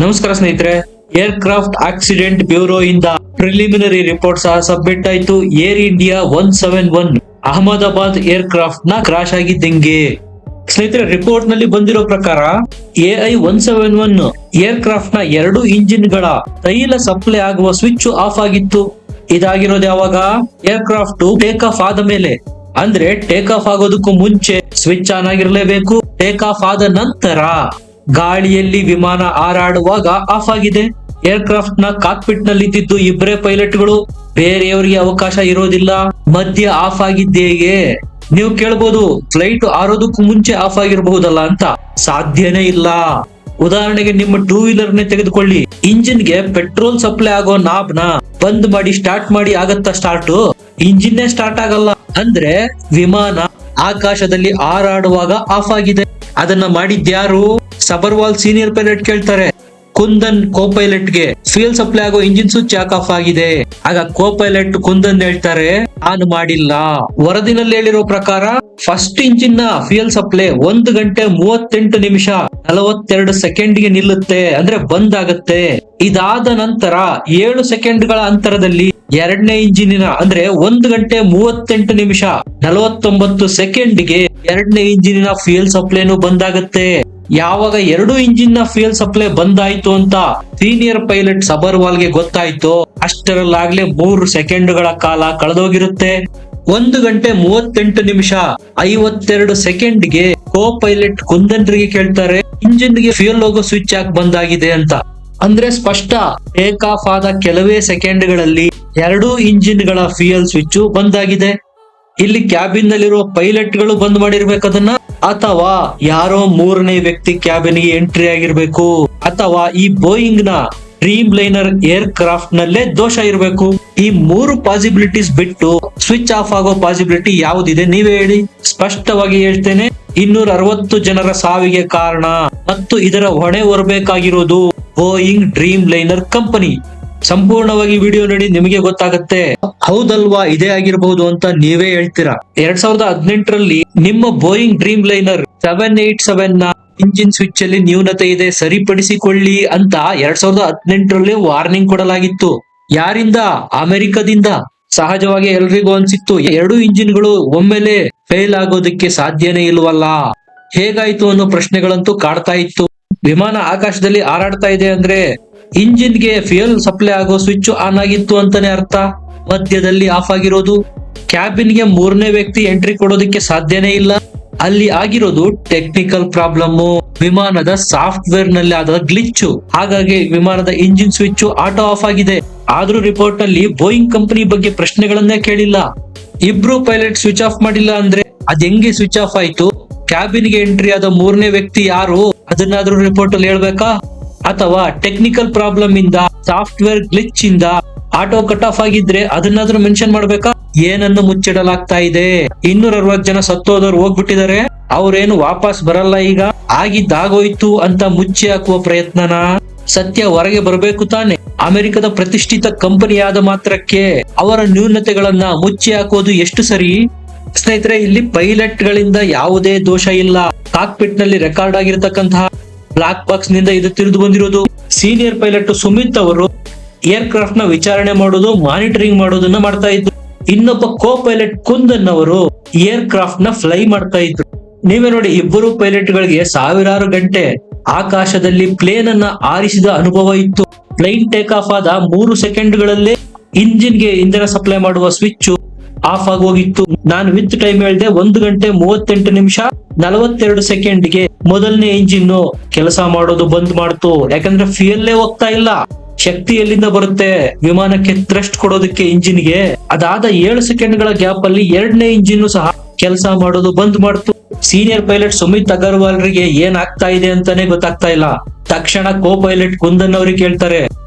ನಮಸ್ಕಾರ ಸ್ನೇಹಿತರೆ. Aircraft accident bureau ಇಂದ ಪ್ರಿಲಿಮಿನರಿ ರಿಪೋರ್ಟ್ ಸಹ ಸಬ್ಮಿಟ್ ಆಯ್ತು. ಏರ್ ಇಂಡಿಯಾ 171 ಅಹಮದಾಬಾದ್ ಏರ್ಕ್ರಾಫ್ಟ್ ನ ಕ್ರಾಶ್ ಆಗಿದ್ದಂಗೆ. ಸ್ನೇಹಿತರೆ, ರಿಪೋರ್ಟ್ ನಲ್ಲಿ ಬಂದಿರೋ ಪ್ರಕಾರ AI 171 ಏರ್ಕ್ರಾಫ್ಟ್ ನ 2 ಇಂಜಿನ್ ಗಳ ತೈಲ ಸಪ್ಲೈ ಆಗುವ ಸ್ವಿಚ್ ಆಫ್ ಆಗಿತ್ತು. ಇದಾಗಿರೋದು ಯಾವಾಗ? ಏರ್ಕ್ರಾಫ್ಟ್ ಟೇಕ್ ಆಫ್ ಆದ ಮೇಲೆ. ಅಂದ್ರೆ ಟೇಕ್ ಆಫ್ ಆಗೋದಕ್ಕೂ ಮುಂಚೆ ಸ್ವಿಚ್ ಆನ್ ಆಗಿರ್ಲೇಬೇಕು. ಟೇಕ್ ಆಫ್ ಆದ ನಂತರ ಗಾಳಿಯಲ್ಲಿ ವಿಮಾನ ಹಾರಾಡುವಾಗ ಆಫ್ ಆಗಿದೆ. ಏರ್ಕ್ರಾಫ್ಟ್ ನ ಕಾಕ್ಪಿಟ್ ನಲ್ಲಿ ಇದ್ದಿದ್ದು ಇಬ್ಬರೇ ಪೈಲಟ್ಗಳು, ಬೇರೆಯವರಿಗೆ ಅವಕಾಶ ಇರೋದಿಲ್ಲ. ಮಧ್ಯ ಆಫ್ ಆಗಿದ್ದೇ ಹೇಗೆ? ನೀವು ಕೇಳ್ಬೋದು, ಫ್ಲೈಟ್ ಹಾರೋದಕ್ಕೂ ಮುಂಚೆ ಆಫ್ ಆಗಿರಬಹುದಲ್ಲ ಅಂತ. ಸಾಧ್ಯನೇ ಇಲ್ಲ. ಉದಾಹರಣೆಗೆ ನಿಮ್ಮ 2 ವೀಲರ್ ನೇ ತೆಗೆದುಕೊಳ್ಳಿ. ಇಂಜಿನ್ ಗೆ ಪೆಟ್ರೋಲ್ ಸಪ್ಲೈ ಆಗೋ ನಾಬ್ ನ ಬಂದ್ ಮಾಡಿ ಸ್ಟಾರ್ಟ್ ಮಾಡಿ ಆಗತ್ತಾ ಸ್ಟಾರ್ಟ್? ಇಂಜಿನ್ ಸ್ಟಾರ್ಟ್ ಆಗಲ್ಲ. ಅಂದ್ರೆ ವಿಮಾನ ಆಕಾಶದಲ್ಲಿ ಹಾರಾಡುವಾಗ ಆಫ್ ಆಗಿದೆ. ಅದನ್ನ ಮಾಡಿದ್ಯಾರು? ಸಬರ್ವಾಲ್ ಸೀನಿಯರ್ ಪೈಲಟ್ ಕೇಳ್ತಾರೆ ಕುಂದನ್ ಕೋ ಪೈಲಟ್ ಗೆ, ಫ್ಯೂಯಲ್ ಸಪ್ಲೈ ಆಗೋ ಇಂಜಿನ್ ಸ್ವಿಚ್ ಯಾಕೆ ಆಫ್ ಆಗಿದೆ? ಆಗ ಕೋ ಪೈಲಟ್ ಕುಂದನ್ ಹೇಳ್ತಾರೆ, ಆನ್ ಮಾಡಿಲ್ಲ. ವರದಿನಲ್ಲಿ ಹೇಳಿರೋ ಪ್ರಕಾರ ಫಸ್ಟ್ ಇಂಜಿನ್ ನ ಫ್ಯೂಯಲ್ ಸಪ್ಲೈ 1 ಗಂಟೆ 38 ನಿಮಿಷ 42 ಸೆಕೆಂಡ್ ಗೆ ನಿಲ್ಲುತ್ತೆ, ಅಂದ್ರೆ ಬಂದ್ ಆಗತ್ತೆ. ಇದಾದ ನಂತರ 7 ಸೆಕೆಂಡ್ಗಳ ಅಂತರದಲ್ಲಿ ಎರಡನೇ ಇಂಜಿನಿನ ಅಂದ್ರೆ 1 ಗಂಟೆ 38 ನಿಮಿಷ 49 ಸೆಕೆಂಡ್ ಗೆ ಎರಡನೇ ಇಂಜಿನಿನ ಫ್ಯೂಯಲ್ ಸಪ್ಲೈನು ಬಂದಾಗತ್ತೆ. ಯಾವಾಗ 2 ಇಂಜಿನ್ ನ ಫ್ಯೂಯಲ್ ಸಪ್ಲೈ ಬಂದಾಯ್ತು ಅಂತ ಸೀನಿಯರ್ ಪೈಲಟ್ ಸಬರ್ವಾಲ್ ಗೆ ಗೊತ್ತಾಯ್ತು, ಅಷ್ಟರಲ್ಲಾಗ್ಲೇ 3 ಸೆಕೆಂಡ್ಗಳ ಕಾಲ ಕಳೆದೋಗಿರುತ್ತೆ. 1 ಗಂಟೆ 38 ನಿಮಿಷ 52 ಸೆಕೆಂಡ್ ಗೆ ಕೋ ಪೈಲಟ್ ಕುಂದನ್ರಿಗೆ ಕೇಳ್ತಾರೆ, ಇಂಜಿನ್ ಗೆ ಫ್ಯೂಯಲ್ ಹೋಗೋ ಸ್ವಿಚ್ ಯಾಕೆ ಬಂದಾಗಿದೆ ಅಂತ. ಅಂದ್ರೆ ಸ್ಪಷ್ಟ, ಟೇಕ್ ಆಫ್ ಆದ ಕೆಲವೇ ಸೆಕೆಂಡ್ಗಳಲ್ಲಿ 2 ಇಂಜಿನ್ ಗಳ ಫ್ಯೂಯಲ್ ಸ್ವಿಚ್ ಬಂದಾಗಿದೆ. ಇಲ್ಲಿ ಕ್ಯಾಬಿನ್ ನಲ್ಲಿರುವ ಪೈಲಟ್ ಗಳು ಬಂದ್ ಮಾಡಿರ್ಬೇಕದನ್ನ, ಅಥವಾ ಯಾರೋ 3ನೇ ವ್ಯಕ್ತಿ ಕ್ಯಾಬಿನ್ ಗೆ ಎಂಟ್ರಿ ಆಗಿರ್ಬೇಕು, ಅಥವಾ ಈ ಬೋಯಿಂಗ್ ನ ಡ್ರೀಮ್ ಲೈನರ್ ಏರ್ ಕ್ರಾಫ್ಟ್ ನಲ್ಲೇ ದೋಷ ಇರಬೇಕು. ಈ 3 ಪಾಸಿಬಿಲಿಟೀಸ್ ಬಿಟ್ಟು ಸ್ವಿಚ್ ಆಫ್ ಆಗೋ ಪಾಸಿಬಿಲಿಟಿ ಯಾವುದಿದೆ ನೀವೇ ಹೇಳಿ. ಸ್ಪಷ್ಟವಾಗಿ ಹೇಳ್ತೇನೆ, 260 ಜನರ ಸಾವಿಗೆ ಕಾರಣ ಮತ್ತು ಇದರ ಹೊಣೆ ಹೊರಬೇಕಾಗಿರೋದು ಬೋಯಿಂಗ್ ಡ್ರೀಮ್ ಲೈನರ್ ಕಂಪನಿ. ಸಂಪೂರ್ಣವಾಗಿ ವಿಡಿಯೋ ನೋಡಿ, ನಿಮಗೆ ಗೊತ್ತಾಗತ್ತೆ ಹೌದಲ್ವಾ ಇದೇ ಆಗಿರಬಹುದು ಅಂತ ನೀವೇ ಹೇಳ್ತೀರಾ. 2018ರಲ್ಲಿ ನಿಮ್ಮ ಬೋಯಿಂಗ್ ಡ್ರೀಮ್ ಲೈನರ್ 787 ನ ಇಂಜಿನ್ ಸ್ವಿಚ್ ಅಲ್ಲಿ ನ್ಯೂನತೆ ಇದೆ, ಸರಿಪಡಿಸಿಕೊಳ್ಳಿ ಅಂತ 2018ರಲ್ಲಿ ವಾರ್ನಿಂಗ್ ಕೊಡಲಾಗಿತ್ತು. ಯಾರಿಂದ? ಅಮೆರಿಕದಿಂದ. ಸಹಜವಾಗಿ ಎಲ್ರಿಗೂ ಅನ್ಸಿತ್ತು 2 ಇಂಜಿನ್ಗಳು ಒಮ್ಮೆಲೆ ಫೇಲ್ ಆಗೋದಕ್ಕೆ ಸಾಧ್ಯನೇ ಇಲ್ವಲ್ಲ, ಹೇಗಾಯ್ತು ಅನ್ನೋ ಪ್ರಶ್ನೆಗಳಂತೂ ಕಾಡ್ತಾ ಇತ್ತು. ವಿಮಾನ ಆಕಾಶದಲ್ಲಿ ಹಾರಾಡ್ತಾ ಇದೆ ಅಂದ್ರೆ ಇಂಜಿನ್ ಗೆ ಫ್ಯೂಯಲ್ ಸಪ್ಲೈ ಆಗೋ ಸ್ವಿಚ್ ಆನ್ ಆಗಿತ್ತು ಅಂತಾನೆ ಅರ್ಥ. ಮಧ್ಯದಲ್ಲಿ ಆಫ್ ಆಗಿರೋದು. ಕ್ಯಾಬಿನ್ ಗೆ 3ನೇ ವ್ಯಕ್ತಿ ಎಂಟ್ರಿ ಕೊಡೋದಕ್ಕೆ ಸಾಧ್ಯನೇ ಇಲ್ಲ. ಅಲ್ಲಿ ಆಗಿರೋದು ಟೆಕ್ನಿಕಲ್ ಪ್ರಾಬ್ಲಮ್, ವಿಮಾನದ ಸಾಫ್ಟ್ವೇರ್ ನಲ್ಲಿ ಆದ ಗ್ಲಿಚ್. ಹಾಗಾಗಿ ವಿಮಾನದ ಇಂಜಿನ್ ಸ್ವಿಚ್ ಆಟೋ ಆಫ್ ಆಗಿದೆ. ಆದ್ರೂ ರಿಪೋರ್ಟ್ ನಲ್ಲಿ ಬೋಯಿಂಗ್ ಕಂಪನಿ ಬಗ್ಗೆ ಪ್ರಶ್ನೆಗಳನ್ನೇ ಕೇಳಿಲ್ಲ. ಇಬ್ರು ಪೈಲಟ್ ಸ್ವಿಚ್ ಆಫ್ ಮಾಡಿಲ್ಲ ಅಂದ್ರೆ ಅದ್ ಹೆಂಗೆ ಸ್ವಿಚ್ ಆಫ್ ಆಯ್ತು? ಕ್ಯಾಬಿನ್ ಗೆ ಎಂಟ್ರಿ ಆದ 3ನೇ ವ್ಯಕ್ತಿ ಯಾರು ಅದನ್ನಾದ್ರೂ ರಿಪೋರ್ಟ್ ಅಲ್ಲಿ ಹೇಳ್ಬೇಕಾ? ಅಥವಾ ಟೆಕ್ನಿಕಲ್ ಪ್ರಾಬ್ಲಮ್ ಇಂದ, ಸಾಫ್ಟ್ವೇರ್ ಗ್ಲಿಚ್ ಇಂದ ಆಟೋ ಕಟ್ ಆಫ್ ಆಗಿದ್ರೆ ಅದನ್ನಾದ್ರೂ ಮೆನ್ಷನ್ ಮಾಡ್ಬೇಕಾ? ಏನನ್ನು ಮುಚ್ಚಿಡಲಾಗ್ತಾ ಇದೆ. 260 ಜನ ಸತ್ತೋದವ್ರು ಹೋಗ್ಬಿಟ್ಟಿದ್ದಾರೆ, ಅವ್ರೇನು ವಾಪಸ್ ಬರಲ್ಲ, ಈಗ ಆಗಿದ್ದಾಗೋಯ್ತು ಅಂತ ಮುಚ್ಚಿ ಹಾಕುವ ಪ್ರಯತ್ನನ? ಸತ್ಯ ಹೊರಗೆ ಬರಬೇಕು ತಾನೆ. ಅಮೆರಿಕದ ಪ್ರತಿಷ್ಠಿತ ಕಂಪನಿಯಾದ ಮಾತ್ರಕ್ಕೆ ಅವರ ನ್ಯೂನತೆಗಳನ್ನ ಮುಚ್ಚಿ ಹಾಕೋದು ಎಷ್ಟು ಸರಿ? ಸ್ನೇಹಿತರೆ, ಇಲ್ಲಿ ಪೈಲಟ್ ಗಳಿಂದ ಯಾವುದೇ ದೋಷ ಇಲ್ಲ. ಕಾಕ್ಪಿಟ್ ನಲ್ಲಿ ರೆಕಾರ್ಡ್ ಆಗಿರತಕ್ಕಂತಹ ಬ್ಲಾಕ್ ಬಾಕ್ಸ್ ನಿಂದ ಇದು ತಿಳಿದು ಬಂದಿರೋದು. ಸೀನಿಯರ್ ಪೈಲಟ್ ಸುಮಿತ್ ಅವರು ಏರ್ ಕ್ರಾಫ್ಟ್ ನ ವಿಚಾರಣೆ ಮಾಡೋದು, ಮಾನಿಟರಿಂಗ್ ಮಾಡೋದನ್ನ ಮಾಡ್ತಾ ಇದ್ರು. ಇನ್ನೊಬ್ಬ ಕೋ ಪೈಲಟ್ ಕುಂದನ್ ಅವರು ಏರ್ ಕ್ರಾಫ್ಟ್ ನ ಫ್ಲೈ ಮಾಡ್ತಾ ಇದ್ರು. ನೀವೇ ನೋಡಿ, ಇಬ್ಬರು ಪೈಲಟ್ ಗಳಿಗೆ ಸಾವಿರಾರು ಗಂಟೆ ಆಕಾಶದಲ್ಲಿ ಪ್ಲೇನ್ ಅನ್ನ ಆರಿಸಿದ ಅನುಭವ ಇತ್ತು. ಪ್ಲೈನ್ ಟೇಕ್ ಆಫ್ ಆದ 3 ಸೆಕೆಂಡ್ಗಳಲ್ಲೇ ಇಂಜಿನ್ ಗೆ ಇಂಧನ ಸಪ್ಲೈ ಮಾಡುವ ಸ್ವಿಚ್ ಆಫ್ ಆಗೋಗಿತ್ತು. ನಾನು ವಿತ್ ಟೈಮ್ ಹೇಳಿದೆ, 1 ಗಂಟೆ 38 ನಿಮಿಷ 42 ಸೆಕೆಂಡ್ ಗೆ ಮೊದಲನೇ ಇಂಜಿನ್ ಕೆಲಸ ಮಾಡೋದು ಬಂದ್ ಮಾಡ್ತು. ಯಾಕಂದ್ರೆ ಫ್ಯೂಯಲ್ಲೇ ಹೋಗ್ತಾ ಇಲ್ಲ. ಶಕ್ತಿ ಎಲ್ಲಿಂದ ಬರುತ್ತೆ ವಿಮಾನಕ್ಕೆ ಥ್ರಸ್ಟ್ ಕೊಡೋದಕ್ಕೆ ಇಂಜಿನ್ ಗೆ? ಅದಾದ 7 ಸೆಕೆಂಡ್ಗಳ ಗ್ಯಾಪ್ ಅಲ್ಲಿ ಎರಡನೇ ಇಂಜಿನ್ ಸಹ ಕೆಲಸ ಮಾಡೋದು ಬಂದ್ ಮಾಡ್ತು. ಸೀನಿಯರ್ ಪೈಲಟ್ ಸುಮಿತ್ ಅಗರ್ವಾಲ್ ರಿಗೆ ಏನ್ ಆಗ್ತಾ ಇದೆ ಅಂತಾನೆ ಗೊತ್ತಾಗ್ತಾ ಇಲ್ಲ. ತಕ್ಷಣ ಕೋ ಪೈಲಟ್ ಕುಂದನ್ ಅವ್ರಿಗೆ ಕೇಳ್ತಾರೆ,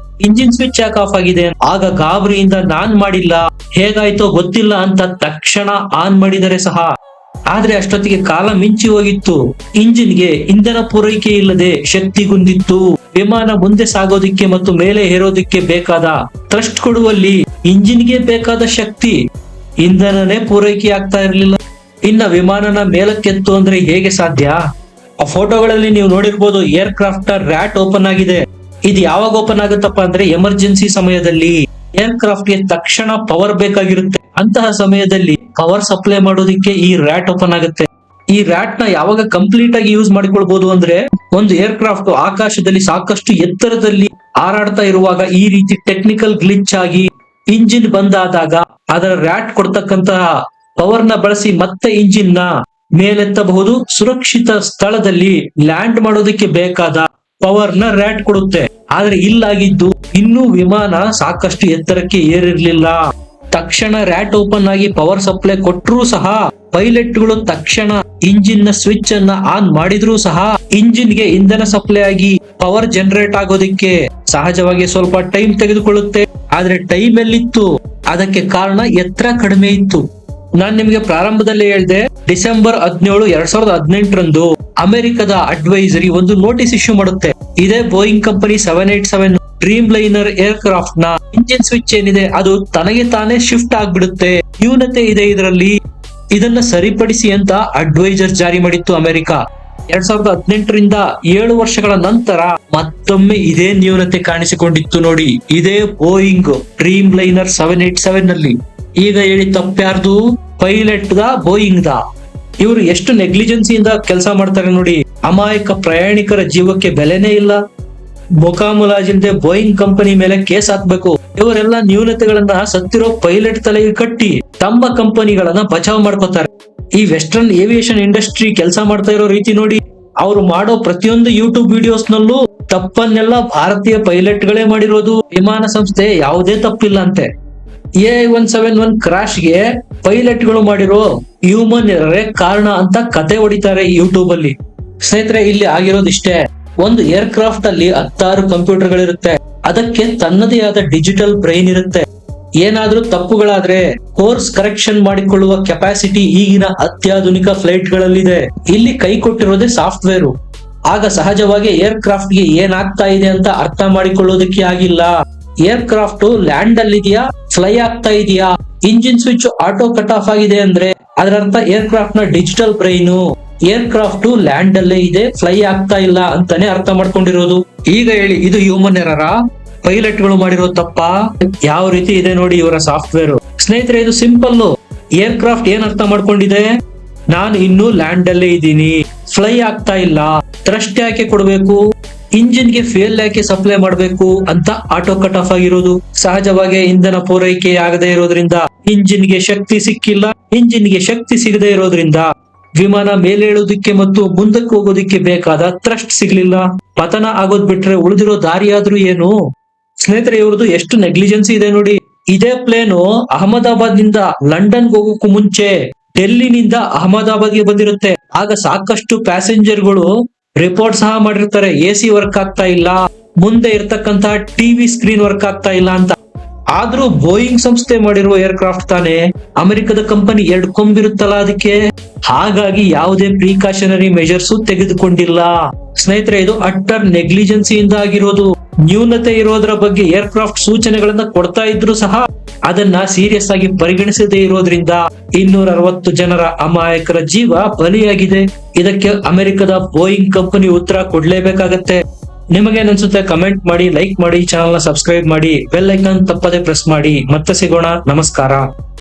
ಇಂಜಿನ್ ಸ್ವಿಚ್ ಯಾಕೆ ಆಫ್ ಆಗಿದೆ? ಆಗ ಗಾಬರಿಯಿಂದ ನಾನ್ ಮಾಡಿಲ್ಲ, ಹೇಗಾಯ್ತೋ ಗೊತ್ತಿಲ್ಲ ಅಂತ ತಕ್ಷಣ ಆನ್ ಮಾಡಿದರೆ ಸಹ. ಆದ್ರೆ ಅಷ್ಟೊತ್ತಿಗೆ ಕಾಲ ಮಿಂಚಿ ಹೋಗಿತ್ತು. ಇಂಜಿನ್ ಗೆ ಇಂಧನ ಪೂರೈಕೆ ಇಲ್ಲದೆ ಶಕ್ತಿಗುಂದಿತ್ತು. ವಿಮಾನ ಮುಂದೆ ಸಾಗೋದಿಕ್ಕೆ ಮತ್ತು ಮೇಲೆ ಏರೋದಿಕ್ಕೆ ಬೇಕಾದ ಥ್ರಸ್ಟ್ ಕೊಡುವಲ್ಲಿ ಇಂಜಿನ್ ಗೆ ಬೇಕಾದ ಶಕ್ತಿ, ಇಂಧನನೇ ಪೂರೈಕೆ ಆಗ್ತಾ ಇರಲಿಲ್ಲ. ಇನ್ನ ವಿಮಾನನ ಮೇಲಕ್ಕೆತ್ತು ಅಂದ್ರೆ ಹೇಗೆ ಸಾಧ್ಯ? ಆ ಫೋಟೋಗಳಲ್ಲಿ ನೀವು ನೋಡಿರ್ಬೋದು, ಏರ್ ಕ್ರಾಫ್ಟ್ ರ್ಯಾಟ್ ಓಪನ್ ಆಗಿದೆ. ಇದು ಯಾವಾಗ ಓಪನ್ ಆಗುತ್ತಪ್ಪ ಅಂದ್ರೆ ಎಮರ್ಜೆನ್ಸಿ ಸಮಯದಲ್ಲಿ ಏರ್ ಕ್ರಾಫ್ಟ್ ಗೆ ತಕ್ಷಣ ಪವರ್ ಬೇಕಾಗಿರುತ್ತೆ. ಅಂತಹ ಸಮಯದಲ್ಲಿ ಪವರ್ ಸಪ್ಲೈ ಮಾಡೋದಕ್ಕೆ ಈ ರ್ಯಾಟ್ ಓಪನ್ ಆಗುತ್ತೆ. ಈ ರ್ಯಾಟ್ ನ ಯಾವಾಗ ಕಂಪ್ಲೀಟ್ ಆಗಿ ಯೂಸ್ ಮಾಡಿಕೊಳ್ಬಹುದು ಅಂದ್ರೆ, ಒಂದು ಏರ್ ಕ್ರಾಫ್ಟ್ ಆಕಾಶದಲ್ಲಿ ಸಾಕಷ್ಟು ಎತ್ತರದಲ್ಲಿ ಹಾರಾಡ್ತಾ ಇರುವಾಗ ಈ ರೀತಿ ಟೆಕ್ನಿಕಲ್ ಗ್ಲಿಚ್ ಆಗಿ ಇಂಜಿನ್ ಬಂದಾದಾಗ ಅದರ ರ್ಯಾಟ್ ಕೊಡ್ತಕ್ಕಂತಹ ಪವರ್ ನ ಬಳಸಿ ಮತ್ತೆ ಇಂಜಿನ್ ನ ಮೇಲೆತ್ತಬಹುದು. ಸುರಕ್ಷಿತ ಸ್ಥಳದಲ್ಲಿ ಲ್ಯಾಂಡ್ ಮಾಡೋದಕ್ಕೆ ಬೇಕಾದ ಪವರ್ ನ ರ್ಯಾಟ್ ಕೊಡುತ್ತೆ. ಆದ್ರೆ ಇಲ್ಲಾಗಿದ್ದು ಇನ್ನೂ ವಿಮಾನ ಸಾಕಷ್ಟು ಎತ್ತರಕ್ಕೆ ಏರಿರ್ಲಿಲ್ಲ. ತಕ್ಷಣ ರ್ಯಾಟ್ ಓಪನ್ ಆಗಿ ಪವರ್ ಸಪ್ಲೈ ಕೊಟ್ಟರೂ ಸಹ ಪೈಲಟ್ ಗಳು ತಕ್ಷಣ ಇಂಜಿನ್ ನ ಸ್ವಿಚ್ ಅನ್ನ ಆನ್ ಮಾಡಿದ್ರೂ ಸಹ ಇಂಜಿನ್ ಗೆ ಇಂಧನ ಸಪ್ಲೈ ಆಗಿ ಪವರ್ ಜನರೇಟ್ ಆಗೋದಿಕ್ಕೆ ಸಹಜವಾಗಿ ಸ್ವಲ್ಪ ಟೈಮ್ ತೆಗೆದುಕೊಳ್ಳುತ್ತೆ. ಆದ್ರೆ ಟೈಮ್ ಎಲ್ಲಿತ್ತು? ಅದಕ್ಕೆ ಕಾರಣ ಎತ್ತರ ಕಡಿಮೆ ಇತ್ತು. ನಾನ್ ನಿಮ್ಗೆ ಪ್ರಾರಂಭದಲ್ಲಿ ಹೇಳಿದೆ, ಡಿಸೆಂಬರ್ 17, 2018 ಅಮೆರಿಕದ ಅಡ್ವೈಸರಿ ಒಂದು ನೋಟಿಸ್ ಇಶ್ಯೂ ಮಾಡುತ್ತೆ. ಇದೇ Boeing company 787 dream liner air craft ನ ಇಂಜಿನ್ ಸ್ವಿಚ್ ಏನಿದೆ ಅದು ತನಗೆ ತಾನೇ ಶಿಫ್ಟ್ ಆಗ್ಬಿಡುತ್ತೆ, ನ್ಯೂನತೆ ಇದೆ ಇದರಲ್ಲಿ, ಇದನ್ನ ಸರಿಪಡಿಸಿ ಅಂತ ಅಡ್ವೈಸರ್ ಜಾರಿ ಮಾಡಿತ್ತು ಅಮೆರಿಕ. 2018ರಿಂದ 7 ವರ್ಷಗಳ ನಂತರ ಮತ್ತೊಮ್ಮೆ ಇದೇ ನ್ಯೂನತೆ ಕಾಣಿಸಿಕೊಂಡಿತ್ತು ನೋಡಿ, ಇದೇ ಬೋಯಿಂಗ್ ಡ್ರೀಮ್ ಲೈನರ್ 787 ನಲ್ಲಿ. ಈಗ ಹೇಳಿ ತಪ್ಪ್ಯಾರ್ದು? ಪೈಲಟ್ ದ, ಬೋಯಿಂಗ್ ದ? ಇವರು ಎಷ್ಟು ನೆಗ್ಲಿಜೆನ್ಸಿಯಿಂದ ಕೆಲಸ ಮಾಡ್ತಾರೆ ನೋಡಿ. ಅಮಾಯಕ ಪ್ರಯಾಣಿಕರ ಜೀವಕ್ಕೆ ಬೆಲೆನೇ ಇಲ್ಲ. ಮುಖಾಮುಲಾಜಿಲ್ಲದೆ ಬೋಯಿಂಗ್ ಕಂಪನಿ ಮೇಲೆ ಕೇಸ್ ಹಾಕ್ಬೇಕು. ಇವರೆಲ್ಲ ನ್ಯೂನತೆಗಳನ್ನ ಸತ್ತಿರೋ ಪೈಲಟ್ ತಲೆಗೆ ಕಟ್ಟಿ ತಮ್ಮ ಕಂಪನಿಗಳನ್ನ ಬಚಾವ್ ಮಾಡ್ಕೋತಾರೆ. ಈ ವೆಸ್ಟರ್ನ್ ಏವಿಯೇಷನ್ ಇಂಡಸ್ಟ್ರಿ ಕೆಲಸ ಮಾಡ್ತಾ ಇರೋ ರೀತಿ ನೋಡಿ. ಅವ್ರು ಮಾಡೋ ಪ್ರತಿಯೊಂದು ಯೂಟ್ಯೂಬ್ ವಿಡಿಯೋಸ್ ನಲ್ಲೂ ತಪ್ಪನ್ನೆಲ್ಲ ಭಾರತೀಯ ಪೈಲಟ್ ಗಳೇ ಮಾಡಿರೋದು. ವಿಮಾನ ಸಂಸ್ಥೆ ಯಾವುದೇ ತಪ್ಪಿಲ್ಲ ಅಂತೆ. A171 ಕ್ರಾಶ್ ಗೆ ಪೈಲಟ್ ಗಳು ಮಾಡಿರೋ ಹ್ಯೂಮನ್ ಎರರೇ ಕಾರಣ ಅಂತ ಕತೆ ಹೊಡಿತಾರೆ ಯೂಟ್ಯೂಬ್ ಅಲ್ಲಿ. ಸ್ನೇಹಿತರೆ, ಇಲ್ಲಿ ಆಗಿರೋದಿಷ್ಟೇ. ಒಂದು ಏರ್ ಕ್ರಾಫ್ಟ್ ಅಲ್ಲಿ 16 ಕಂಪ್ಯೂಟರ್ ಗಳಿರುತ್ತೆ. ಅದಕ್ಕೆ ತನ್ನದೇ ಆದ ಡಿಜಿಟಲ್ ಬ್ರೈನ್ ಇರುತ್ತೆ. ಏನಾದ್ರೂ ತಪ್ಪುಗಳಾದ್ರೆ ಕೋರ್ಸ್ ಕರೆಕ್ಷನ್ ಮಾಡಿಕೊಳ್ಳುವ ಕೆಪಾಸಿಟಿ ಈಗಿನ ಅತ್ಯಾಧುನಿಕ ಫ್ಲೈಟ್ ಗಳಲ್ಲಿದೆ. ಇಲ್ಲಿ ಕೈ ಕೊಟ್ಟಿರೋದೇ ಸಾಫ್ಟ್ವೇರ್. ಆಗ ಸಹಜವಾಗಿ ಏರ್ ಕ್ರಾಫ್ಟ್ ಗೆ ಏನಾಗ್ತಾ ಇದೆ ಅಂತ ಅರ್ಥ ಮಾಡಿಕೊಳ್ಳೋದಕ್ಕೆ ಆಗಿಲ್ಲ. ಏರ್ ಕ್ರಾಫ್ಟ್ ಲ್ಯಾಂಡ್ ಅಲ್ಲಿ ಇದೆಯಾ, ಫ್ಲೈ ಆಗ್ತಾ ಇದೆಯಾ, engine switch auto cut off ಆಗಿದೆ ಅಂದ್ರೆ ಅದರ ಅರ್ಥ ಏರ್ ಕ್ರಾಫ್ಟ್ ನ digital brain air craft land ಅಲ್ಲೇ ಇದೆ, ಫ್ಲೈ ಆಗ್ತಾ ಇಲ್ಲ ಅಂತಾನೆ ಅರ್ಥ ಮಾಡ್ಕೊಂಡಿರೋದು. ಈಗ ಹೇಳಿ, ಇದು ಹ್ಯೂಮನ್ ಎರರಾ, ಪೈಲಟ್ ಗಳು ಮಾಡಿರೋ ತಪ್ಪಾ? ಯಾವ ರೀತಿ ಇದೆ ನೋಡಿ ಇವರ ಸಾಫ್ಟ್ವೇರ್. ಸ್ನೇಹಿತರೆ, ಇದು ಸಿಂಪಲ್. ಏರ್ ಕ್ರಾಫ್ಟ್ ಏನ್ ಅರ್ಥ ಮಾಡ್ಕೊಂಡಿದೆ? ನಾನು ಇನ್ನೂ ಲ್ಯಾಂಡ್ ಅಲ್ಲೇ ಇದ್ದೀನಿ, ಫ್ಲೈ ಆಗ್ತಾ ಇಲ್ಲ, ಥ್ರಸ್ಟ್ ಯಾಕೆ ಕೊಡ್ಬೇಕು, ಇಂಜಿನ್ ಗೆ ಫ್ಯೂಯಲ್ ಯಾಕೆ ಸಪ್ಲೈ ಮಾಡಬೇಕು ಅಂತ ಆಟೋ ಕಟ್ ಆಫ್ ಆಗಿರೋದು. ಸಹಜವಾಗಿ ಇಂಧನ ಪೂರೈಕೆ ಆಗದೆ ಇರೋದ್ರಿಂದ ಇಂಜಿನ್ ಗೆ ಶಕ್ತಿ ಸಿಕ್ಕಿಲ್ಲ. ಇಂಜಿನ್ ಗೆ ಶಕ್ತಿ ಸಿಗದೆ ಇರೋದ್ರಿಂದ ವಿಮಾನ ಮೇಲೇಳೋದಕ್ಕೆ ಮತ್ತು ಮುಂದಕ್ಕೆ ಹೋಗೋದಿಕ್ಕೆ ಬೇಕಾದ ಥ್ರಸ್ಟ್ ಸಿಗ್ಲಿಲ್ಲ. ಪತನ ಆಗೋದ್ ಬಿಟ್ರೆ ಉಳಿದಿರೋ ದಾರಿಯಾದ್ರೂ ಏನು? ಸ್ನೇಹಿತರೆ, ಇವ್ರದ್ದು ಎಷ್ಟು ನೆಗ್ಲಿಜೆನ್ಸಿ ಇದೆ ನೋಡಿ. ಇದೇ ಪ್ಲೇನು ಅಹಮದಾಬಾದ್ ನಿಂದ ಲಂಡನ್ ಹೋಗೋಕ್ಕೂ ಮುಂಚೆ ಡೆಲ್ಲಿನಿಂದ ಅಹಮದಾಬಾದ್ಗೆ ಬಂದಿರುತ್ತೆ. ಆಗ ಸಾಕಷ್ಟು ಪ್ಯಾಸೆಂಜರ್ಗಳು ರಿಪೋರ್ಟ್ ಸಹ ಮಾಡಿರ್ತಾರೆ, AC ವರ್ಕ್ ಆಗ್ತಾ ಇಲ್ಲ, ಮುಂದೆ ಇರ್ತಕ್ಕಂತಹ ಟಿವಿ ಸ್ಕ್ರೀನ್ ವರ್ಕ್ ಆಗ್ತಾ ಇಲ್ಲ ಅಂತ. ಆದ್ರೂ ಬೋಯಿಂಗ್ ಸಂಸ್ಥೆ ಮಾಡಿರುವ ಏರ್ ಕ್ರಾಫ್ಟ್ ತಾನೆ, ಅಮೆರಿಕದ ಕಂಪನಿ 2 ಕೊಂಬಿರುತ್ತಲ್ಲ ಅದಕ್ಕೆ. ಹಾಗಾಗಿ ಯಾವುದೇ ಪ್ರಿಕಾಷನರಿ ಮೆಜರ್ಸ್ ತೆಗೆದುಕೊಂಡಿಲ್ಲ. ಸ್ನೇಹಿತರೆ, ಇದು ಅಟ್ಟರ್ ನೆಗ್ಲಿಜೆನ್ಸಿಯಿಂದ ಆಗಿರೋದು. ನ್ಯೂನತೆ ಇರೋದ್ರ ಬಗ್ಗೆ ಏರ್ ಕ್ರಾಫ್ಟ್ ಸೂಚನೆಗಳನ್ನ ಕೊಡ್ತಾ ಇದ್ರು ಸಹ ಅದನ್ನ ಸೀರಿಯಸ್ ಆಗಿ ಪರಿಗಣಿಸದೇ ಇರೋದ್ರಿಂದ 260 ಜನರ ಅಮಾಯಕರ ಜೀವ ಬಲಿಯಾಗಿದೆ. ಇದಕ್ಕೆ ಅಮೆರಿಕದ ಬೋಯಿಂಗ್ ಕಂಪನಿ ಉತ್ತರ ಕೊಡ್ಲೇಬೇಕಾಗತ್ತೆ. ನಿಮಗೇನನ್ಸುತ್ತೆ ಕಮೆಂಟ್ ಮಾಡಿ, ಲೈಕ್ ಮಾಡಿ, ಚಾನಲ್ ನ ಸಬ್ಸ್ಕ್ರೈಬ್ ಮಾಡಿ, ಬೆಲ್ ಐಕಾನ್ ತಪ್ಪದೆ ಪ್ರೆಸ್ ಮಾಡಿ. ಮತ್ತೆ ಸಿಗೋಣ. ನಮಸ್ಕಾರ.